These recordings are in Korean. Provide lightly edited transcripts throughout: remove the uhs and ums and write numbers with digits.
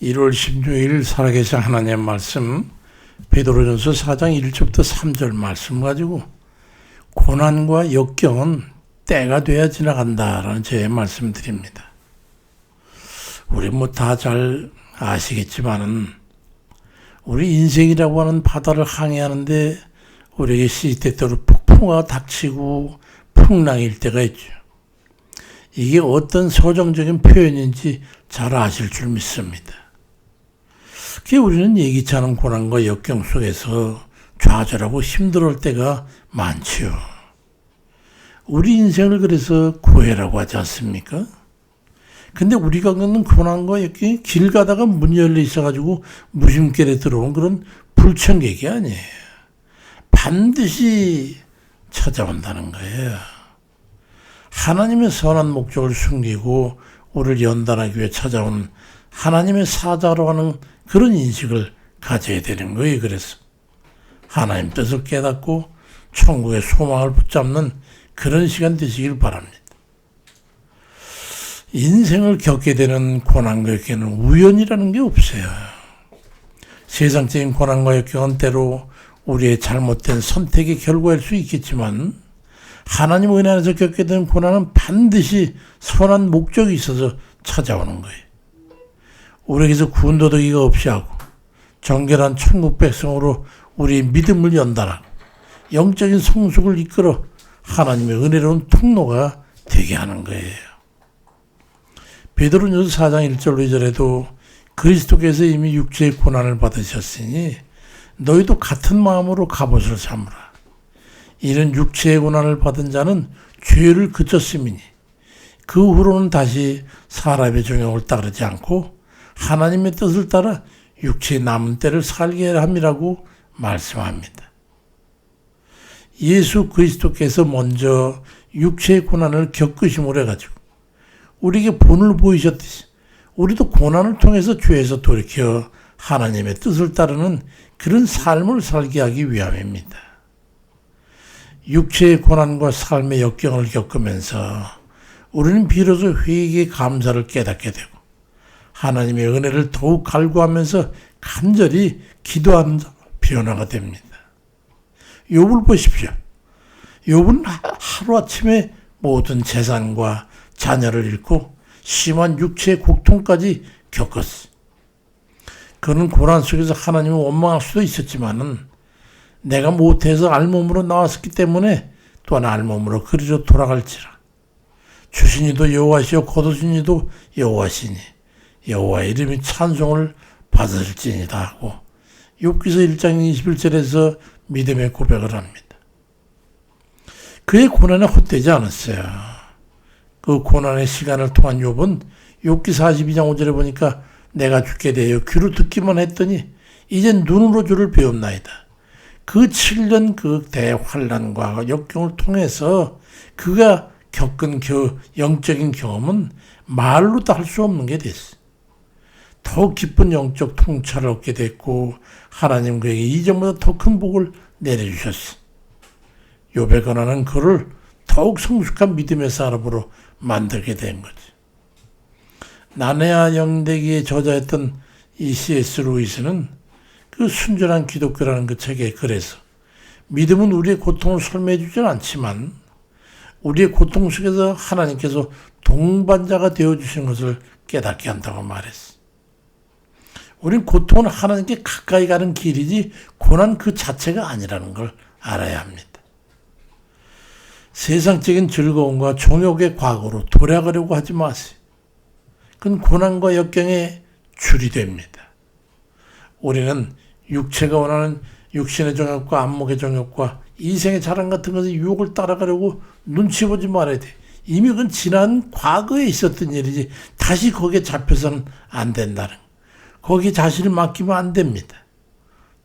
1월 16일 살아계신 하나님의 말씀 베드로전서 4장 1절부터 3절 말씀 가지고 고난과 역경은 때가 돼야 지나간다라는 제 말씀드립니다. 우리 다 잘 아시겠지만은 우리 인생이라고 하는 바다를 항해하는데 우리에게 시시때때로 폭풍우가 닥치고 풍랑일 때가 있죠. 이게 어떤 서정적인 표현인지 잘 아실 줄 믿습니다. 그게 우리는 예기치 않은 고난과 역경 속에서 좌절하고 힘들어할 때가 많지요. 우리 인생을 그래서 고해라고 하지 않습니까? 근데 우리가 겪는 고난과 역경이 길 가다가 문이 열려 있어가지고 무심결에 들어온 그런 불청객이 아니에요. 반드시 찾아온다는 거예요. 하나님의 선한 목적을 숨기고 우리를 연단하기 위해 찾아온 하나님의 사자로 하는 그런 인식을 가져야 되는 거예요. 그래서 하나님 뜻을 깨닫고 천국의 소망을 붙잡는 그런 시간 되시길 바랍니다. 인생을 겪게 되는 고난과 역경은 우연이라는 게 없어요. 세상적인 고난과 역경은 때로 우리의 잘못된 선택의 결과일 수 있겠지만 하나님 은혜 안에서 겪게 되는 고난은 반드시 선한 목적이 있어서 찾아오는 거예요. 우리에게서 군더더기가 없이 하고 정결한 천국 백성으로 우리의 믿음을 연단하고 영적인 성숙을 이끌어 하나님의 은혜로운 통로가 되게 하는 거예요. 베드로전서 4장 1절 2절에도 그리스도께서 이미 육체의 고난을 받으셨으니 너희도 같은 마음으로 갑옷을 삼으라. 이는 육체의 고난을 받은 자는 죄를 그쳤음이니 그 후로는 다시 사람의 종용을 따르지 않고 하나님의 뜻을 따라 육체의 남은 때를 살게 함이라고 말씀합니다. 예수 그리스도께서 먼저 육체의 고난을 겪으심으로 해가지고 우리에게 본을 보이셨듯이 우리도 고난을 통해서 죄에서 돌이켜 하나님의 뜻을 따르는 그런 삶을 살게 하기 위함입니다. 육체의 고난과 삶의 역경을 겪으면서 우리는 비로소 회개의 감사를 깨닫게 되고 하나님의 은혜를 더욱 갈구하면서 간절히 기도하는 변화가 됩니다. 욥을 보십시오. 욥은 하루아침에 모든 재산과 자녀를 잃고 심한 육체의 고통까지 겪었어요. 그는 고난 속에서 하나님을 원망할 수도 있었지만은 내가 못해서 알몸으로 나왔기 때문에 또한 알몸으로 그리로 돌아갈지라. 주신 이도 여호와시요 거두신 이도 여호와시니 여호와의 이름이 찬송을 받으실지니라 하고 욥기서 1장 21절에서 믿음의 고백을 합니다. 그의 고난에 헛되지 않았어요. 그 고난의 시간을 통한 욥은 욥기 42장 5절에 보니까 내가 죽게 되어 귀로 듣기만 했더니 이젠 눈으로 주를 배웠나이다. 그 7년 그 대환란과 역경을 통해서 그가 겪은 영적인 경험은 말로도 할 수 없는 게 됐어요. 더욱 깊은 영적 통찰을 얻게 됐고 하나님 그에게 이전보다 더 큰 복을 내려주셨어요. 욥의 고난은 그를 더욱 성숙한 믿음의 사람으로 만들게 된 거죠. 나네아 영대기의 저자였던 이 C.S. 루이스는 그 순전한 기독교라는 그 책에 글에서 믿음은 우리의 고통을 설명해 주진 않지만 우리의 고통 속에서 하나님께서 동반자가 되어주신 것을 깨닫게 한다고 말했어. 우린 고통은 하나님께 가까이 가는 길이지 고난 그 자체가 아니라는 걸 알아야 합니다. 세상적인 즐거움과 종욕의 과거로 돌아가려고 하지 마세요. 그건 고난과 역경의 줄이 됩니다. 우리는 육체가 원하는 육신의 정욕과 안목의 정욕과 이생의 자랑 같은 것의 유혹을 따라가려고 눈치 보지 말아야 돼. 이미 그건 지난 과거에 있었던 일이지 다시 거기에 잡혀서는 안 된다는 거. 거기에 자신을 맡기면 안 됩니다.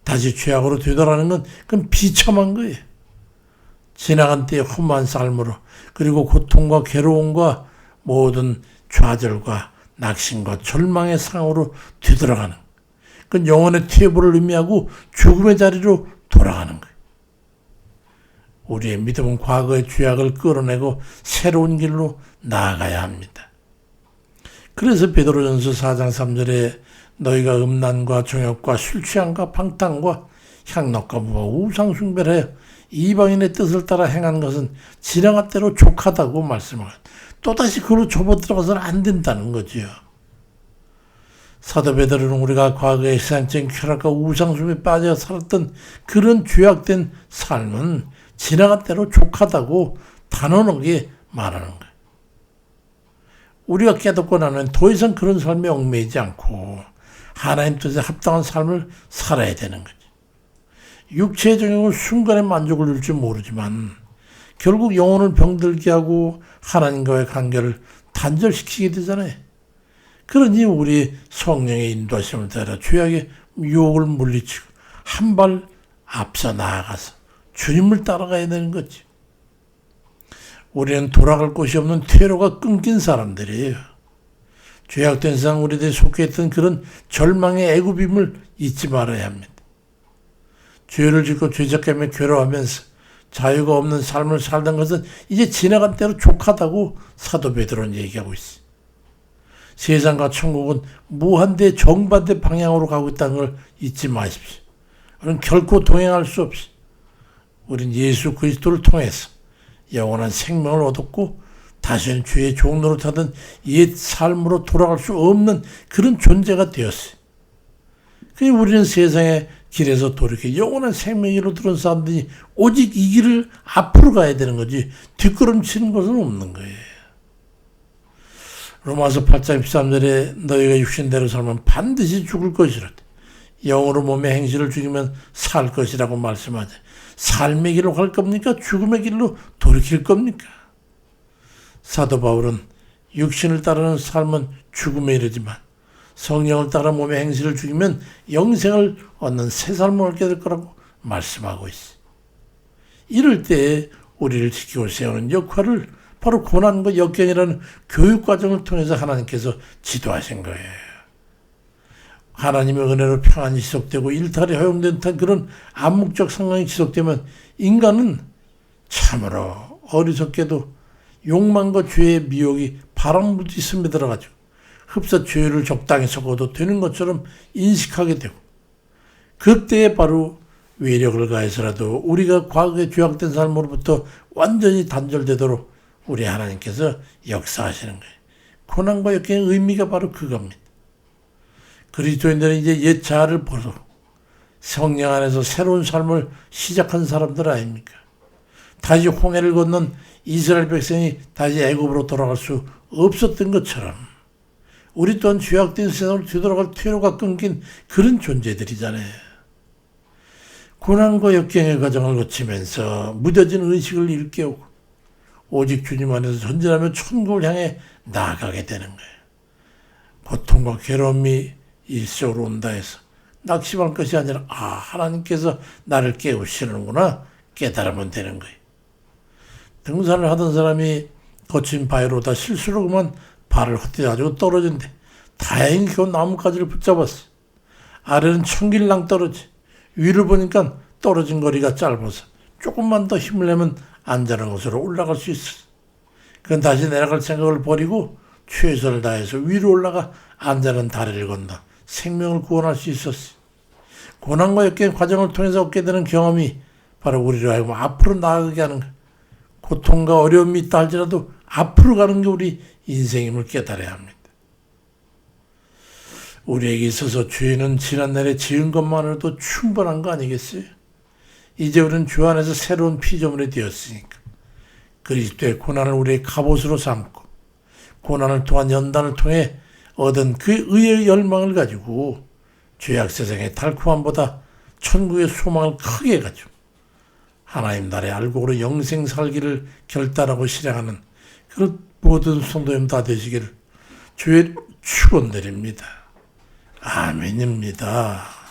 다시 죄악으로 되돌아가는 건 그건 비참한 거예요. 지나간 때의 험한 삶으로 그리고 고통과 괴로움과 모든 좌절과 낙심과 절망의 상으로 되돌아가는 그건 영혼의 퇴보를 의미하고 죽음의 자리로 돌아가는 거예요. 우리의 믿음은 과거의 죄악을 끌어내고 새로운 길로 나아가야 합니다. 그래서 베드로전서 4장 3절에 너희가 음란과 정욕과 술 취함과 방탕과 향락과 무와 우상 숭배를 하여 이방인의 뜻을 따라 행한 것은 지나간 대로 족하다고 말씀하고 또다시 그로 접어 들어가서는 안 된다는 거지요. 사도 베드로는 우리가 과거의 세상적인 쾌락과 우상 숭배에 빠져 살았던 그런 죄악된 삶은 지나간 대로 족하다고 단언하게 말하는 거예요. 우리가 깨닫고 나면 더 이상 그런 삶에 얽매이지 않고 하나님 뜻에 합당한 삶을 살아야 되는 거지. 육체의 정욕은 순간의 만족을 줄 줄 모르지만 결국 영혼을 병들게 하고 하나님과의 관계를 단절시키게 되잖아요. 그러니 우리 성령의 인도하심을 따라 죄악의 유혹을 물리치고 한 발 앞서 나아가서 주님을 따라가야 되는 거지. 우리는 돌아갈 곳이 없는 퇴로가 끊긴 사람들이에요. 죄악된 세상 우리들이 속해 있던 그런 절망의 애굽임을 잊지 말아야 합니다. 죄를 짓고 죄책감에 괴로워하면서 자유가 없는 삶을 살던 것은 이제 지나간 대로 족하다고 사도 베드로는 얘기하고 있어요. 세상과 천국은 무한대 정반대 방향으로 가고 있다는 걸 잊지 마십시오. 우리는 결코 동행할 수 없이 우린 예수 그리스도를 통해서 영원한 생명을 얻었고 다시는 죄의 종로를 타던 옛 삶으로 돌아갈 수 없는 그런 존재가 되었어요. 그러니 우리는 세상의 길에서 돌이켜 영원한 생명으로 들어온 사람들이 오직 이 길을 앞으로 가야 되는 거지 뒷걸음치는 것은 없는 거예요. 로마서 8장 13절에 너희가 육신대로 살면 반드시 죽을 것이라. 영으로 몸의 행실을 죽이면 살 것이라고 말씀하죠. 삶의 길로 갈 겁니까? 죽음의 길로 돌이킬 겁니까? 사도 바울은 육신을 따르는 삶은 죽음에 이르지만 성령을 따라 몸의 행실을 죽이면 영생을 얻는 새 삶을 얻게 될 거라고 말씀하고 있어요. 이럴 때 우리를 지키고 세우는 역할을 바로 고난과 역경이라는 교육과정을 통해서 하나님께서 지도하신 거예요. 하나님의 은혜로 평안이 지속되고 일탈이 허용된 듯한 그런 암묵적 상황이 지속되면 인간은 참으로 어리석게도 욕망과 죄의 미혹이 바람부터 스며들어가지고 흡사 죄를 적당히 섞어도 되는 것처럼 인식하게 되고 그때에 바로 외력을 가해서라도 우리가 과거에 죄악된 삶으로부터 완전히 단절되도록 우리 하나님께서 역사하시는 거예요. 고난과 역경의 의미가 바로 그겁니다. 그리스도인들은 이제 옛 자아를 벗어 성령 안에서 새로운 삶을 시작한 사람들 아닙니까? 다시 홍해를 건넌 이스라엘 백성이 다시 애굽으로 돌아갈 수 없었던 것처럼 우리 또한 죄악된 세상으로 되돌아갈 퇴로가 끊긴 그런 존재들이잖아요. 고난과 역경의 과정을 거치면서 무뎌진 의식을 일깨우고 오직 주님 안에서 전진하며 천국을 향해 나아가게 되는 거예요. 고통과 괴로움이 일시적으로 온다 해서 낙심할 것이 아니라 하나님께서 나를 깨우시는구나 깨달으면 되는 거예요. 등산을 하던 사람이 거친 바위로 다 실수로 그만 발을 헛디뎌가지고 떨어진대. 다행히 그 나뭇가지를 붙잡았어. 아래는 천길랑 떨어지. 위를 보니까 떨어진 거리가 짧아서 조금만 더 힘을 내면 안전한 곳으로 올라갈 수 있어. 그건 다시 내려갈 생각을 버리고 최선을 다해서 위로 올라가 안전한 다리를 건너 생명을 구원할 수 있었어. 고난과 역경의 과정을 통해서 얻게 되는 경험이 바로 우리로 하여금 앞으로 나아가게 하는 거야. 고통과 어려움이 있다 할지라도 앞으로 가는 게 우리 인생임을 깨달아야 합니다. 우리에게 있어서 죄는 지난날에 지은 것만으로도 충분한 거 아니겠어요? 이제 우리는 주 안에서 새로운 피조물이 되었으니까 그리스도의 고난을 우리의 갑옷으로 삼고 고난을 통한 연단을 통해 얻은 그 의의 열망을 가지고 죄악 세상의 달콤함보다 천국의 소망을 크게 가지고 하나님 나라의 알곡으로 영생 살기를 결단하고 실행하는 그런 모든 성도님 다 되시기를 주의 축원드립니다. 아멘입니다.